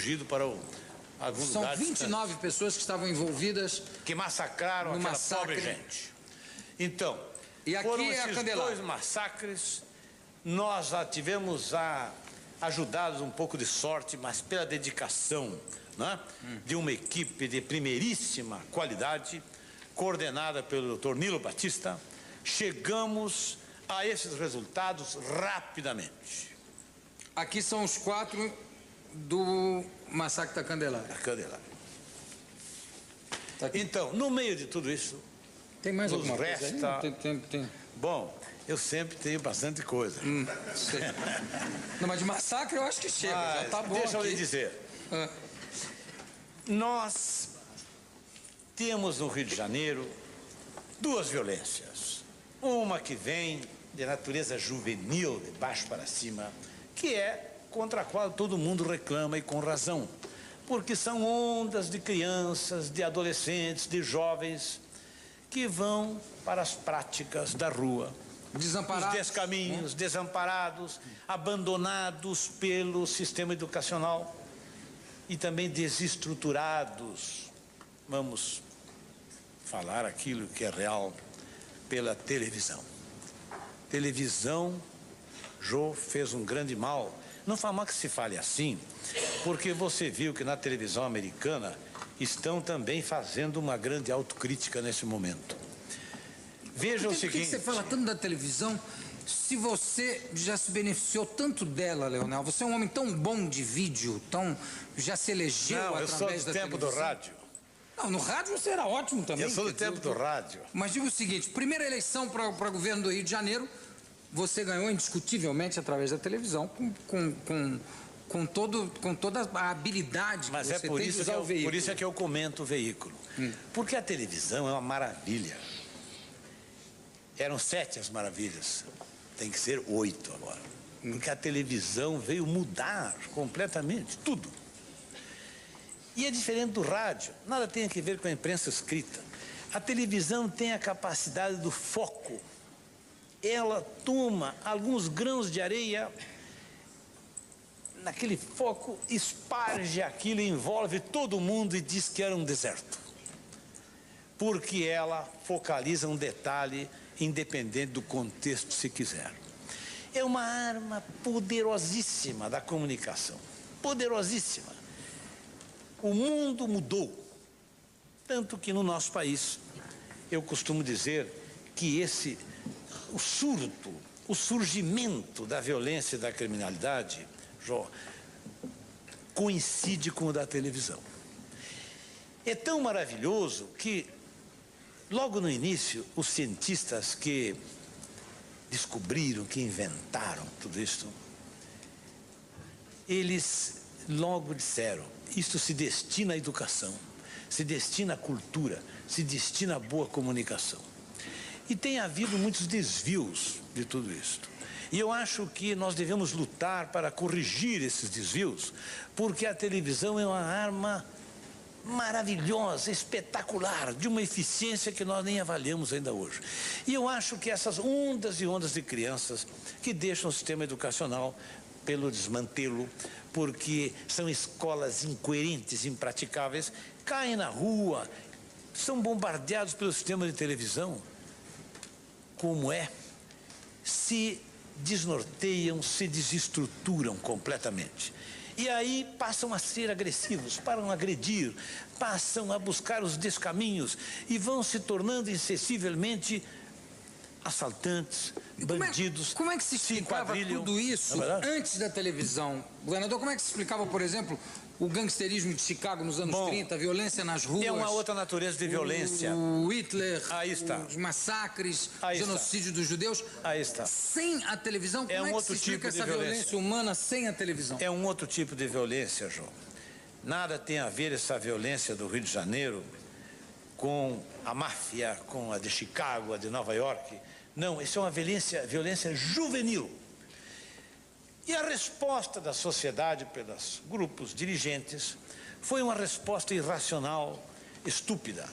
fugido para algum São lugar. São 29 pessoas que estavam envolvidas. Que massacraram aquela pobre gente. Então, e aqui foram é esses dois massacres. Nós tivemos ajudados um pouco de sorte, mas pela dedicação, né, de uma equipe de primeiríssima qualidade, coordenada pelo Dr. Nilo Batista, chegamos a esses resultados rapidamente. Aqui são os 4 do massacre da Candelária. Tá, então, no meio de tudo isso, tem mais nos alguma resta... coisa aí? Tem. Bom, eu sempre tenho bastante coisa. Sei. Não, mas de massacre eu acho que chega, já tá bom. Deixa eu lhe dizer. Nós temos no Rio de Janeiro 2 violências. Uma que vem de natureza juvenil, de baixo para cima, que é contra a qual todo mundo reclama e com razão. Porque são ondas de crianças, de adolescentes, de jovens que vão para as práticas da rua. Desamparados. Os descaminhos, desamparados, abandonados pelo sistema educacional e também desestruturados, vamos falar aquilo que é real, pela televisão. Televisão, Jô, fez um grande mal. Não faz mal que se fale assim, porque você viu que na televisão americana estão também fazendo uma grande autocrítica nesse momento. Veja o seguinte... Por que você fala tanto da televisão se você já se beneficiou tanto dela, Leonel? Você é um homem tão bom de vídeo, já se elegeu através da televisão. Não, eu sou do tempo do rádio. Não, no rádio você era ótimo também. Eu sou do tempo do rádio. Mas digo o seguinte, primeira eleição para governo do Rio de Janeiro, você ganhou indiscutivelmente através da televisão, com toda a habilidade que você tem de usar o veículo. Por isso é que eu comento o veículo. Porque a televisão é uma maravilha. Eram 7 as maravilhas, tem que ser 8 agora. Porque a televisão veio mudar completamente tudo. E é diferente do rádio, nada tem a ver com a imprensa escrita. A televisão tem a capacidade do foco. Ela toma alguns grãos de areia, naquele foco, esparge aquilo, envolve todo mundo e diz que era um deserto. Porque ela focaliza um detalhe independente do contexto, se quiser. É uma arma poderosíssima da comunicação. Poderosíssima. O mundo mudou. Tanto que no nosso país, eu costumo dizer que o surto, o surgimento da violência e da criminalidade, Jó, coincide com o da televisão. É tão maravilhoso que, logo no início, os cientistas que descobriram, que inventaram tudo isso, eles logo disseram, isso se destina à educação, se destina à cultura, se destina à boa comunicação. E tem havido muitos desvios de tudo isso. E eu acho que nós devemos lutar para corrigir esses desvios, porque a televisão é uma arma maravilhosa, espetacular, de uma eficiência que nós nem avaliamos ainda hoje. E eu acho que essas ondas e ondas de crianças que deixam o sistema educacional pelo desmantelo, porque são escolas incoerentes, impraticáveis, caem na rua, são bombardeados pelo sistema de televisão, como se desnorteiam, se desestruturam completamente. E aí passam a ser agressivos, param a agredir, passam a buscar os descaminhos e vão se tornando insensivelmente assaltantes, bandidos. Como é que se explicava tudo isso antes da televisão? Governador, como é que se explicava, por exemplo, o gangsterismo de Chicago nos anos 30, a violência nas ruas? É uma outra natureza de violência. O Hitler, os massacres, o genocídio dos judeus. Aí está. Sem a televisão, como é que se explica essa violência humana sem a televisão? É um outro tipo de violência, João. Nada tem a ver essa violência do Rio de Janeiro com a máfia, com a de Chicago, a de Nova York. Não, isso é uma violência juvenil. E a resposta da sociedade pelos grupos dirigentes foi uma resposta irracional, estúpida,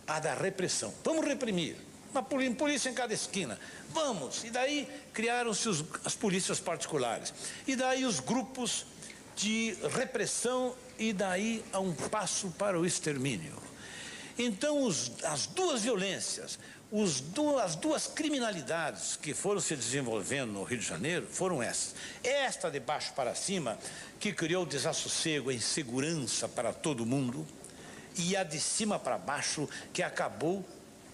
a da repressão. Vamos reprimir, uma polícia em cada esquina, vamos. E daí criaram-se as polícias particulares. E daí os grupos de repressão e daí a um passo para o extermínio. Então, as duas violências, as duas criminalidades que foram se desenvolvendo no Rio de Janeiro foram essas. Esta de baixo para cima, que criou desassossego, a insegurança para todo mundo, e a de cima para baixo, que acabou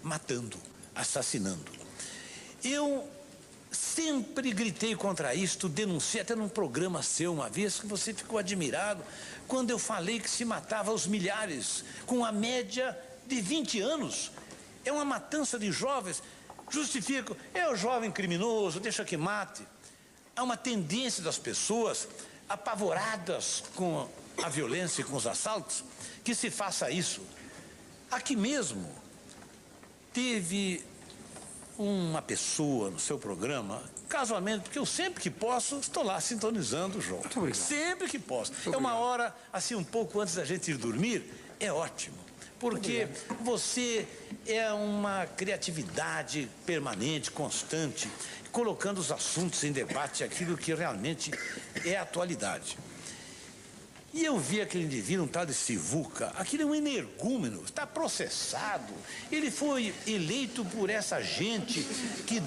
matando, assassinando. Eu sempre gritei contra isto, denunciei até num programa seu uma vez, que você ficou admirado, quando eu falei que se matava aos milhares, com a média de 20 anos. É uma matança de jovens, justificam, é o jovem criminoso, deixa que mate. Há uma tendência das pessoas, apavoradas com a violência e com os assaltos, que se faça isso. Aqui mesmo, teve uma pessoa no seu programa, casualmente, porque eu sempre que posso, estou lá sintonizando o jogo. Muito obrigado. Sempre que posso. Muito é uma obrigado. hora, assim, um pouco antes da gente ir dormir, é ótimo. Porque você é uma criatividade permanente, constante, colocando os assuntos em debate, aquilo que realmente é atualidade. E eu vi aquele indivíduo, um tal de Sivuca, aquele é um energúmeno, está processado. Ele foi eleito por essa gente que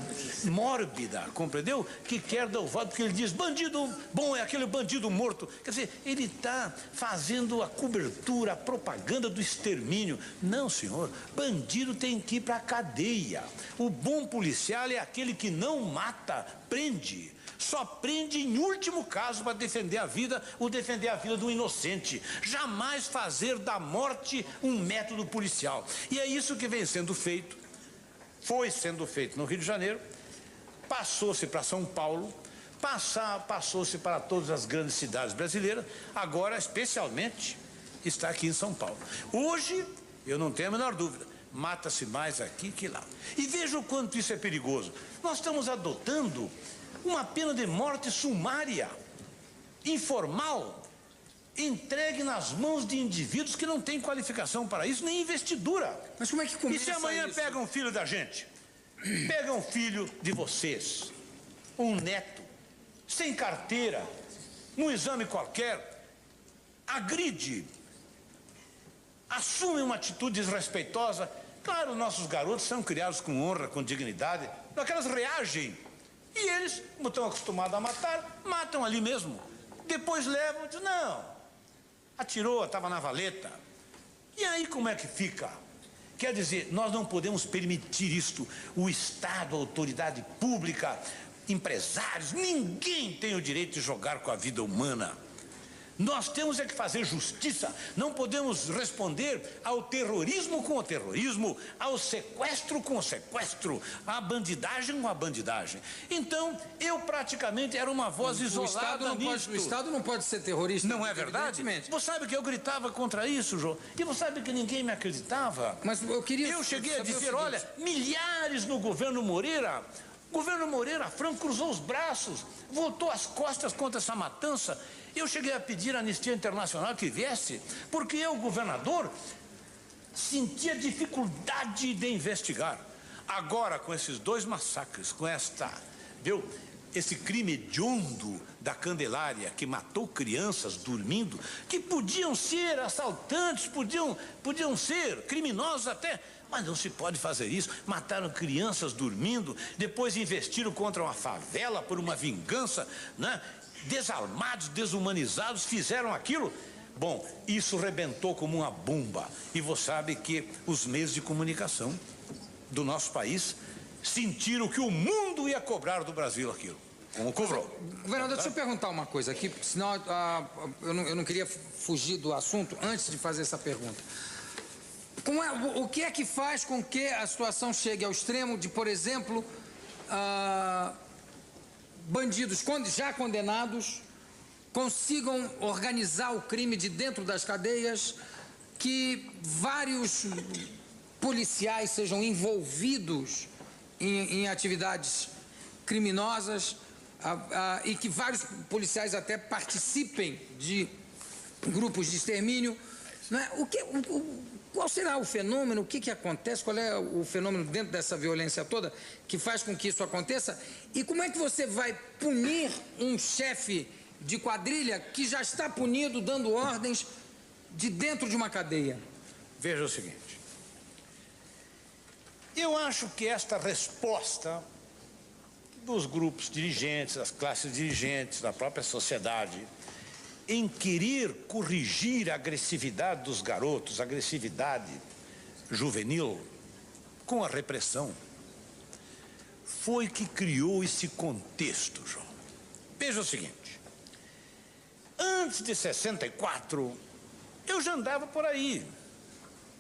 mórbida, compreendeu? Que quer dar o voto, porque ele diz, bandido bom é aquele bandido morto. Quer dizer, ele está fazendo a cobertura, a propaganda do extermínio. Não, senhor, bandido tem que ir para a cadeia. O bom policial é aquele que não mata, prende. Só prende em último caso para defender a vida ou defender a vida do inocente. Jamais fazer da morte um método policial. E é isso que vem sendo feito, foi sendo feito no Rio de Janeiro, passou-se para São Paulo, passou-se para todas as grandes cidades brasileiras, agora especialmente está aqui em São Paulo. Hoje, eu não tenho a menor dúvida, mata-se mais aqui que lá. E veja o quanto isso é perigoso. Nós estamos adotando uma pena de morte sumária, informal, entregue nas mãos de indivíduos que não têm qualificação para isso, nem investidura. Mas como é que começa isso? E se amanhã isso? pega um filho da gente, pega um filho de vocês, um neto, sem carteira, num exame qualquer, agride, assume uma atitude desrespeitosa. Claro, nossos garotos são criados com honra, com dignidade, aquelas reagem. E eles, como estão acostumados a matar, matam ali mesmo. Depois levam e dizem, não, atirou, estava na valeta. E aí como é que fica? Quer dizer, nós não podemos permitir isto. O Estado, a autoridade pública, empresários, ninguém tem o direito de jogar com a vida humana. Nós temos é que fazer justiça, não podemos responder ao terrorismo com o terrorismo, ao sequestro com o sequestro, à bandidagem com a bandidagem. Então, eu praticamente era uma voz isolada nisto. O Estado não pode ser terrorista. Não é verdade? Você sabe que eu gritava contra isso, João, e você sabe que ninguém me acreditava. Mas eu queria... Eu cheguei a dizer, olha, milhares no governo Moreira... O governo Moreira Franco cruzou os braços, voltou as costas contra essa matança. Eu cheguei a pedir à Anistia Internacional que viesse, porque eu, governador, sentia dificuldade de investigar. Agora, com esses dois massacres, com esse crime hediondo da Candelária, que matou crianças dormindo, que podiam ser assaltantes, podiam ser criminosos até, mas não se pode fazer isso. Mataram crianças dormindo, depois investiram contra uma favela por uma vingança, né? Desarmados, desumanizados, fizeram aquilo. Bom, isso rebentou como uma bomba. E você sabe que os meios de comunicação do nosso país sentiram que o mundo ia cobrar do Brasil aquilo. Como cobrou. Governador, deixa eu perguntar uma coisa aqui, senão eu não queria fugir do assunto antes de fazer essa pergunta. O que é que faz com que a situação chegue ao extremo de, por exemplo, bandidos já condenados consigam organizar o crime de dentro das cadeias, que vários policiais sejam envolvidos em atividades criminosas e que vários policiais até participem de grupos de extermínio, não é? Qual será o fenômeno? O que acontece? Qual é o fenômeno dentro dessa violência toda que faz com que isso aconteça? E como é que você vai punir um chefe de quadrilha que já está punido dando ordens de dentro de uma cadeia? Veja o seguinte. Eu acho que esta resposta dos grupos dirigentes, das classes dirigentes, da própria sociedade, em querer corrigir a agressividade dos garotos, a agressividade juvenil, com a repressão, foi que criou esse contexto, João. Veja o seguinte, antes de 64, eu já andava por aí,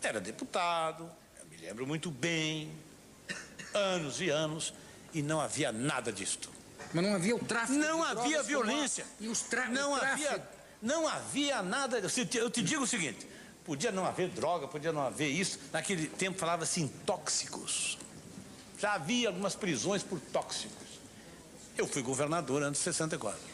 era deputado, eu me lembro muito bem, anos e anos, e não havia nada disto. Mas não havia o tráfico de drogas? Não havia violência. E os não havia nada. Eu te digo o seguinte, podia não haver droga, podia não haver isso. Naquele tempo falava-se em tóxicos. Já havia algumas prisões por tóxicos. Eu fui governador antes de 64.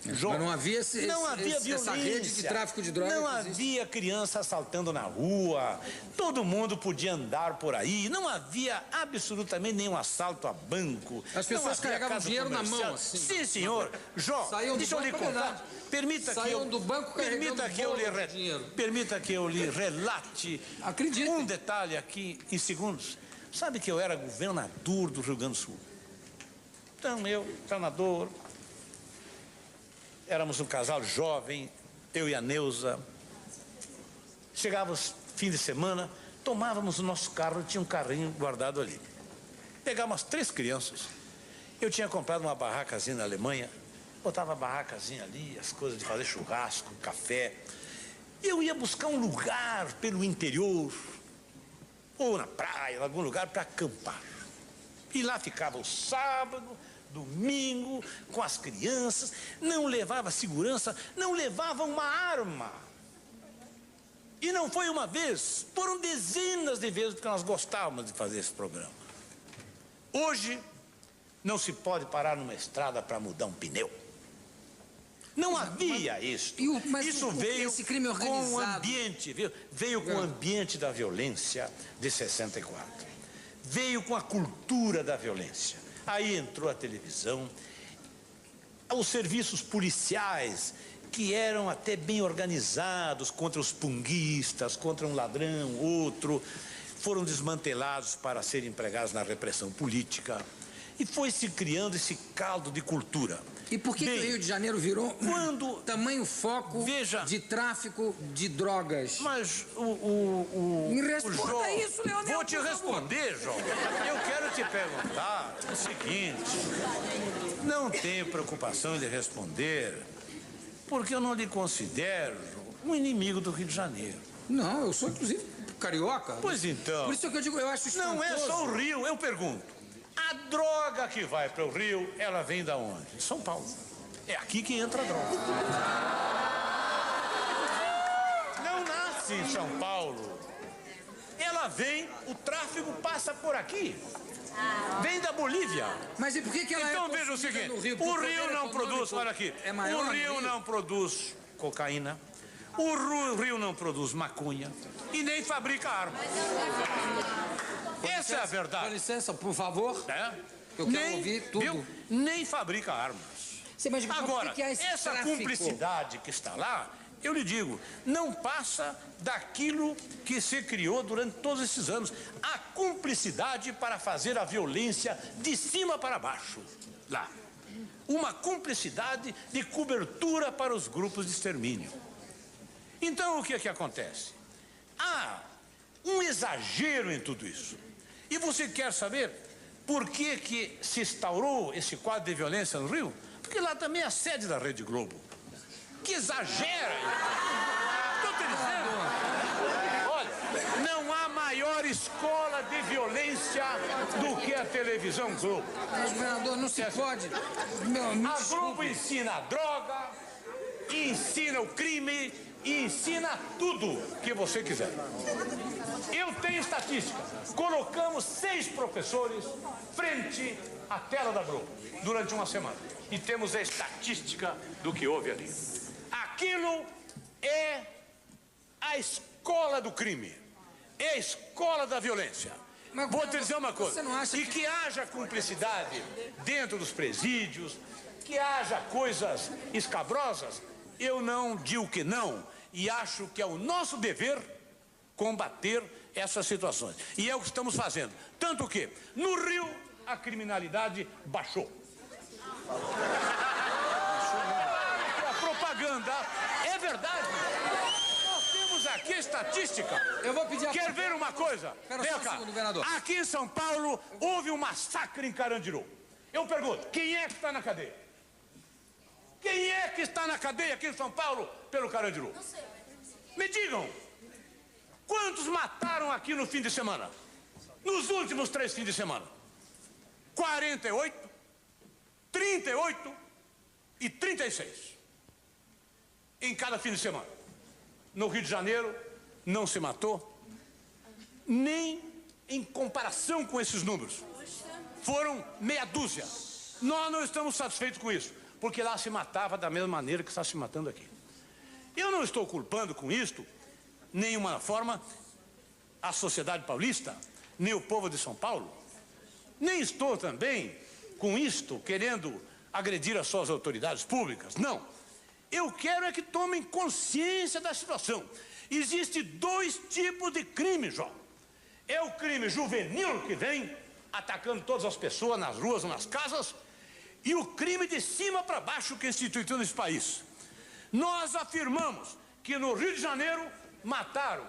João, mas não havia, essa rede de tráfico de drogas? Não havia criança assaltando na rua, todo mundo podia andar por aí, não havia absolutamente nenhum assalto a banco. As pessoas carregavam dinheiro na mão, assim. Sim, senhor. João, deixa eu lhe contar. Permita que eu lhe relate um detalhe aqui em segundos. Sabe que eu era governador do Rio Grande do Sul? Então, eu, governador, éramos um casal jovem, eu e a Neuza. Chegávamos fim de semana, tomávamos o nosso carro, tinha um carrinho guardado ali. Pegávamos 3 crianças. Eu tinha comprado uma barracazinha na Alemanha, botava a barracazinha ali, as coisas de fazer churrasco, café. Eu ia buscar um lugar pelo interior, ou na praia, em algum lugar para acampar. E lá ficava o sábado, domingo, com as crianças, não levava segurança, não levava uma arma. E não foi uma vez, foram dezenas de vezes, porque nós gostávamos de fazer esse programa. Hoje, não se pode parar numa estrada para mudar um pneu. Não havia isso. Isso veio esse crime organizado, com o ambiente, veio com o ambiente da violência de 64. Veio com a cultura da violência. Aí entrou a televisão, os serviços policiais, que eram até bem organizados contra os punguistas, contra um ladrão, outro, foram desmantelados para serem empregados na repressão política. E foi se criando esse caldo de cultura. E por que o Rio de Janeiro virou tamanho foco de tráfico de drogas? Mas Me responda isso, Leonel. Vou te responder, João. Eu quero te perguntar o seguinte. Não tenho preocupação de responder, porque eu não lhe considero um inimigo do Rio de Janeiro. Não, eu sou inclusive carioca. Pois então. Por isso que eu digo, eu acho espantoso. Não é só o Rio, eu pergunto. A droga que vai para o Rio, ela vem da onde? De São Paulo. É aqui que entra a droga. Não nasce em São Paulo. Ela vem, o tráfico passa por aqui. Vem da Bolívia. Mas e por que ela então veja o seguinte, o Rio não produz, olha aqui, o Rio não produz cocaína, o Rio não produz maconha e nem fabrica armas. Essa é a verdade. Com licença, por favor. Eu quero ouvir tudo. Viu? Nem fabrica armas. Agora, essa cumplicidade que está lá, eu lhe digo, não passa daquilo que se criou durante todos esses anos. A cumplicidade para fazer a violência de cima para baixo. Lá. Uma cumplicidade de cobertura para os grupos de extermínio. Então, o que é que acontece? Há um exagero em tudo isso. E você quer saber por que se instaurou esse quadro de violência no Rio? Porque lá também é a sede da Rede Globo. Que exagera! Estou te dizendo. Olha, não há maior escola de violência do que a televisão Globo. Mas, governador, não se pode. A Globo ensina a droga, ensina o crime e ensina tudo que você quiser. Eu tenho estatística. Colocamos 6 professores frente à tela da Globo durante uma semana. E temos a estatística do que houve ali. Aquilo é a escola do crime. É a escola da violência. Vou te dizer uma coisa. E que haja cumplicidade dentro dos presídios, que haja coisas escabrosas, eu não digo que não, e acho que é o nosso dever combater essas situações. E é o que estamos fazendo. Tanto que, no Rio, a criminalidade baixou. A propaganda é verdade. Nós temos aqui estatística. Eu vou pedir. Quer ver uma coisa? Vem cá. Aqui em São Paulo houve um massacre em Carandiru. Eu pergunto, quem é que está na cadeia? Quem é que está na cadeia aqui em São Paulo pelo Carandiru? Não sei. Me digam, quantos mataram aqui no fim de semana? Nos últimos 3 fins de semana? 48, 38 e 36. Em cada fim de semana. No Rio de Janeiro não se matou, nem em comparação com esses números. Foram meia dúzia. Nós não estamos satisfeitos com isso, porque lá se matava da mesma maneira que está se matando aqui. Eu não estou culpando com isto, nenhuma forma, a sociedade paulista, nem o povo de São Paulo. Nem estou também, com isto, querendo agredir as suas autoridades públicas. Não. Eu quero é que tomem consciência da situação. Existem 2 tipos de crime, João. É o crime juvenil, que vem atacando todas as pessoas nas ruas ou nas casas, e o crime de cima para baixo que instituiu nesse país. Nós afirmamos que no Rio de Janeiro mataram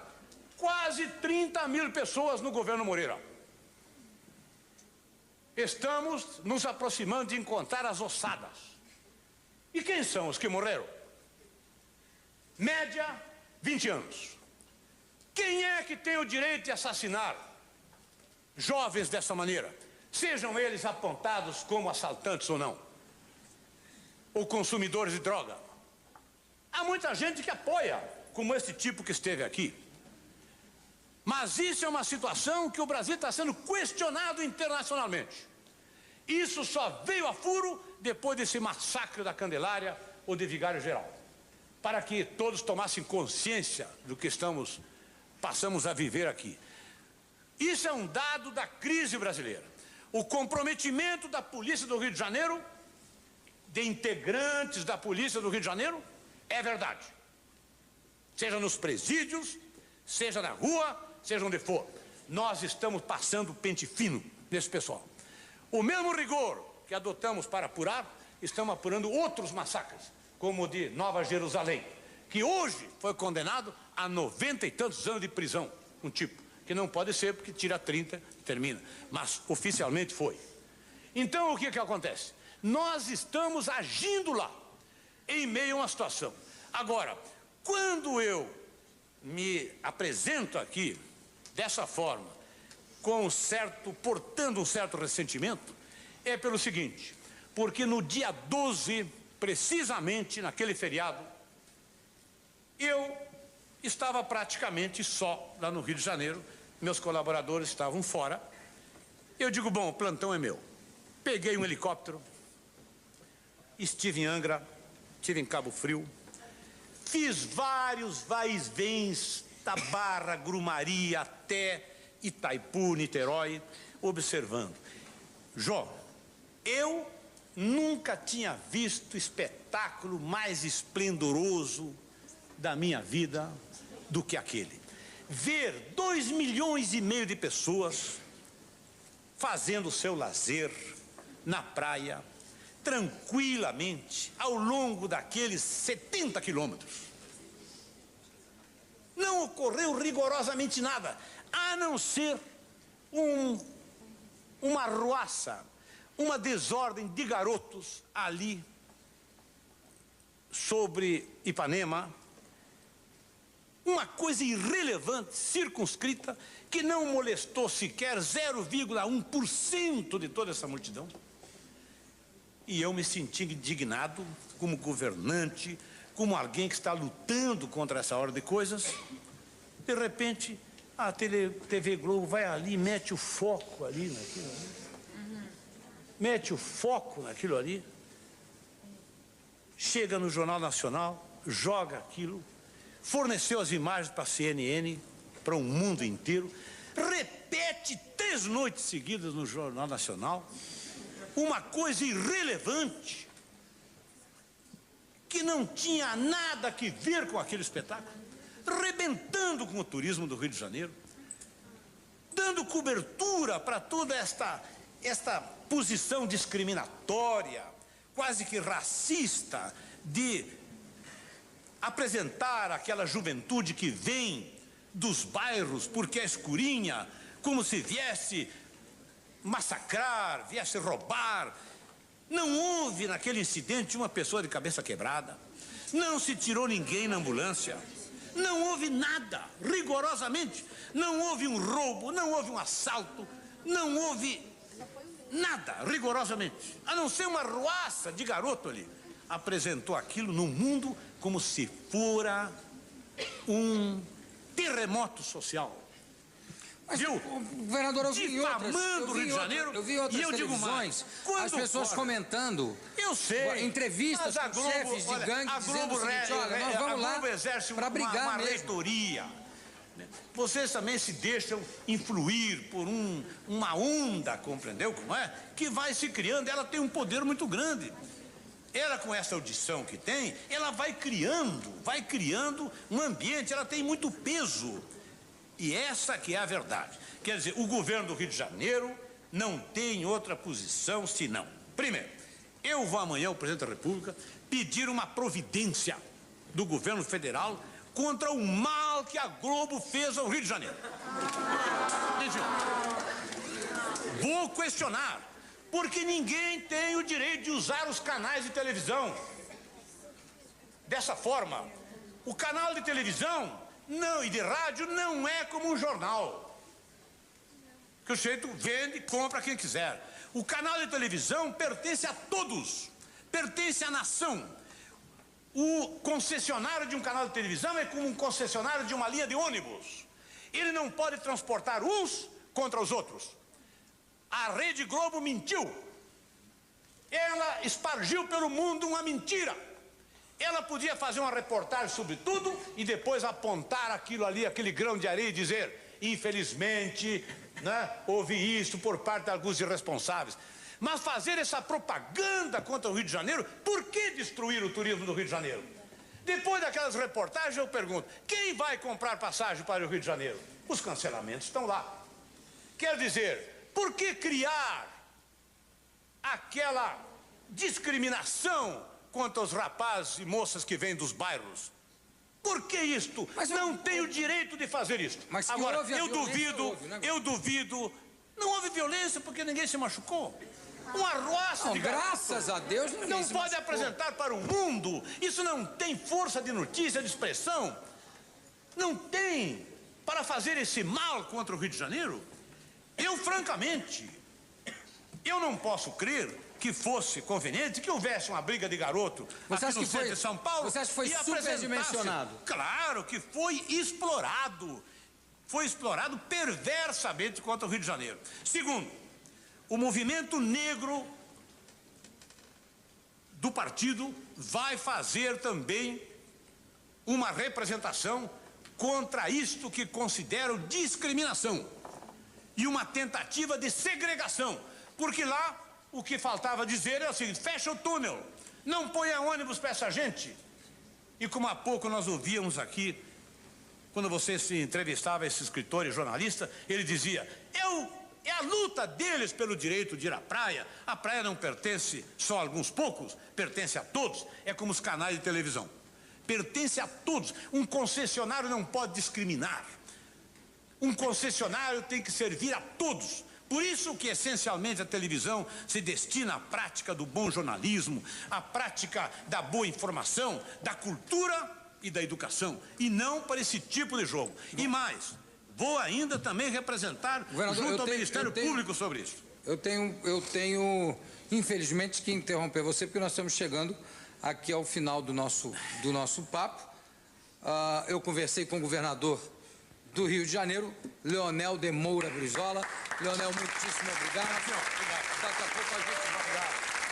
quase 30 mil pessoas no governo Moreira. Estamos nos aproximando de encontrar as ossadas. E quem são os que morreram? Média, 20 anos. Quem é que tem o direito de assassinar jovens dessa maneira? Sejam eles apontados como assaltantes ou não, ou consumidores de droga. Há muita gente que apoia, como esse tipo que esteve aqui. Mas isso é uma situação que o Brasil está sendo questionado internacionalmente. Isso só veio a furo depois desse massacre da Candelária ou de Vigário Geral, para que todos tomassem consciência do que passamos a viver aqui. Isso é um dado da crise brasileira. O comprometimento da Polícia do Rio de Janeiro, de integrantes da Polícia do Rio de Janeiro, é verdade. Seja nos presídios, seja na rua, seja onde for. Nós estamos passando pente fino nesse pessoal. O mesmo rigor que adotamos para apurar, estamos apurando outros massacres, como o de Nova Jerusalém, que hoje foi condenado a 90 e tantos anos de prisão, um tipo, que não pode ser porque tira 30 e termina, mas oficialmente foi. Então o que acontece? Nós estamos agindo lá, em meio a uma situação. Agora, quando eu me apresento aqui dessa forma, portando um certo ressentimento, é pelo seguinte, porque no dia 12, precisamente naquele feriado, eu estava praticamente só lá no Rio de Janeiro, meus colaboradores estavam fora. Eu digo, bom, o plantão é meu. Peguei um helicóptero, estive em Angra, estive em Cabo Frio, fiz vários vais-vens da Barra, Grumari, até Itaipu, Niterói, observando. Jó, eu nunca tinha visto espetáculo mais esplendoroso da minha vida do que aquele. Ver 2,5 milhões de pessoas fazendo o seu lazer na praia, tranquilamente, ao longo daqueles 70 quilômetros. Não ocorreu rigorosamente nada, a não ser uma ruaça, uma desordem de garotos ali sobre Ipanema, uma coisa irrelevante, circunscrita, que não molestou sequer 0,1% de toda essa multidão. E eu me senti indignado como governante, como alguém que está lutando contra essa ordem de coisas. De repente, a TV Globo vai ali, mete o foco ali naquilo ali. Mete o foco naquilo ali. Chega no Jornal Nacional, joga aquilo, forneceu as imagens para a CNN, para o mundo inteiro, repete 3 noites seguidas no Jornal Nacional, uma coisa irrelevante, que não tinha nada que ver com aquele espetáculo, rebentando com o turismo do Rio de Janeiro, dando cobertura para toda esta posição discriminatória, quase que racista, de apresentar aquela juventude que vem dos bairros porque é escurinha, como se viesse massacrar, viesse roubar. Não houve naquele incidente uma pessoa de cabeça quebrada, não se tirou ninguém na ambulância, não houve nada, rigorosamente. Não houve um roubo, não houve um assalto, não houve nada, rigorosamente. A não ser uma ruaça de garoto ali. Apresentou aquilo no mundo como se fora um terremoto social. Mas, viu? Governador, eu vi outras, o Rio de Janeiro, eu vi outras televisões, as pessoas comentando, eu sei, entrevistas com chefes de gangue dizendo o seguinte: olha, nós vamos lá para brigar uma reitoria. Vocês também se deixam influir por uma onda, compreendeu como é? Que vai se criando, ela tem um poder muito grande. Ela, com essa audição que tem, ela vai criando um ambiente, ela tem muito peso. E essa que é a verdade. Quer dizer, o governo do Rio de Janeiro não tem outra posição senão, primeiro, eu vou amanhã ao presidente da República pedir uma providência do governo federal contra o mal que a Globo fez ao Rio de Janeiro. Vou questionar, porque ninguém tem o direito de usar os canais de televisão dessa forma. O canal de televisão não, e de rádio não é como um jornal, que o sujeito vende e compra quem quiser. O canal de televisão pertence a todos, pertence à nação. O concessionário de um canal de televisão é como um concessionário de uma linha de ônibus. Ele não pode transportar uns contra os outros. A Rede Globo mentiu. Ela espargiu pelo mundo uma mentira. Ela podia fazer uma reportagem sobre tudo e depois apontar aquilo ali, aquele grão de areia e dizer: infelizmente, né, houve isso por parte de alguns irresponsáveis. Mas fazer essa propaganda contra o Rio de Janeiro, por que destruir o turismo do Rio de Janeiro? Depois daquelas reportagens eu pergunto: quem vai comprar passagem para o Rio de Janeiro? Os cancelamentos estão lá. Quer dizer, por que criar aquela discriminação contra os rapazes e moças que vêm dos bairros? Por que isto? Mas não tem o direito de fazer isto. Mas agora, eu duvido, não houve violência porque ninguém se machucou. Uma roça de graças a Deus ninguém não pode apresentar para o mundo. Isso não tem força de notícia, de expressão. Não tem para fazer esse mal contra o Rio de Janeiro. Eu, francamente, eu não posso crer que fosse conveniente que houvesse uma briga de garoto aqui no centro de São Paulo. Você acha que foi superdimensionado? Claro que foi explorado. Foi explorado perversamente contra o Rio de Janeiro. Segundo, o movimento negro do partido vai fazer também uma representação contra isto que considero discriminação e uma tentativa de segregação, porque lá o que faltava dizer é o seguinte: fecha o túnel, não ponha ônibus para essa gente. E como há pouco nós ouvíamos aqui, quando você se entrevistava esse escritor e jornalista, ele dizia: é a luta deles pelo direito de ir à praia. A praia não pertence só a alguns poucos, pertence a todos. É como os canais de televisão, pertence a todos. Um concessionário não pode discriminar. Um concessionário tem que servir a todos. Por isso que essencialmente a televisão se destina à prática do bom jornalismo, à prática da boa informação, da cultura e da educação, e não para esse tipo de jogo. E mais, vou ainda também representar junto ao Ministério Público sobre isso. Eu tenho, infelizmente, que interromper você, porque nós estamos chegando aqui ao final do nosso papo. Eu conversei com o governador do Rio de Janeiro, Leonel de Moura Brizola. Leonel, muitíssimo obrigado. Daqui a pouco a gente vai...